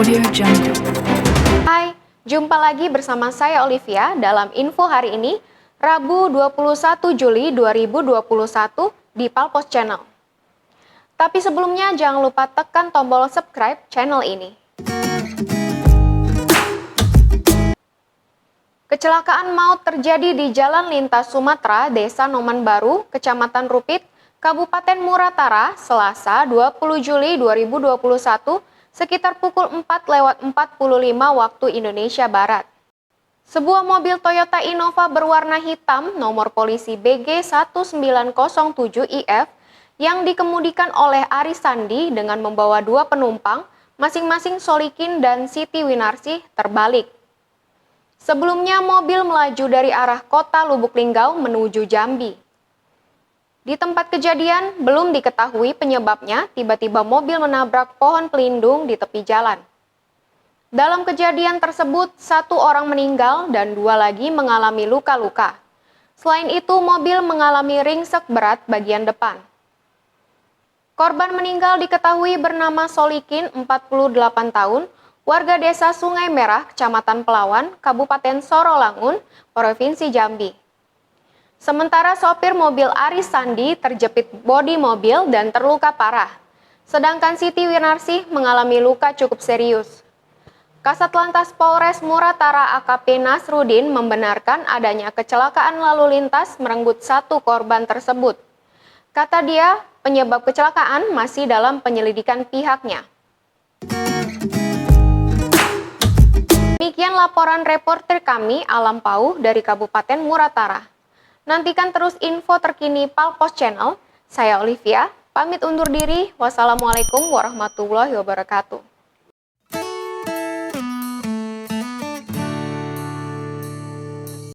Audio Jungle. Hai, jumpa lagi bersama saya Olivia dalam info hari ini, Rabu 21 Juli 2021 di Palpos Channel. Tapi sebelumnya jangan lupa tekan tombol subscribe channel ini. Kecelakaan maut terjadi di Jalan Lintas Sumatera, Desa Noman Baru, Kecamatan Rupit, Kabupaten Muratara, Selasa 20 Juli 2021, sekitar pukul 4:45 waktu Indonesia Barat. Sebuah mobil Toyota Innova berwarna hitam nomor polisi BG 1907IF yang dikemudikan oleh Aris Sandi dengan membawa dua penumpang, masing-masing Solikin dan Siti Winarsih, terbalik. Sebelumnya mobil melaju dari arah kota Lubuk Linggau menuju Jambi. Di tempat kejadian, belum diketahui penyebabnya, tiba-tiba mobil menabrak pohon pelindung di tepi jalan. Dalam kejadian tersebut, satu orang meninggal dan dua lagi mengalami luka-luka. Selain itu, mobil mengalami ringsek berat bagian depan. Korban meninggal diketahui bernama Solikin, 48 tahun, warga desa Sungai Merah, Kecamatan Pelawan, Kabupaten Sorolangun, Provinsi Jambi. Sementara sopir mobil Aris Sandi terjepit bodi mobil dan terluka parah. Sedangkan Siti Winarsih mengalami luka cukup serius. Kasat Lantas Polres Muratara AKP Nasrudin membenarkan adanya kecelakaan lalu lintas merenggut satu korban tersebut. Kata dia, penyebab kecelakaan masih dalam penyelidikan pihaknya. Demikian laporan reporter kami Alam Pauh dari Kabupaten Muratara. Nantikan terus info terkini Palpos Channel. Saya Olivia, pamit undur diri. Wassalamualaikum warahmatullahi wabarakatuh.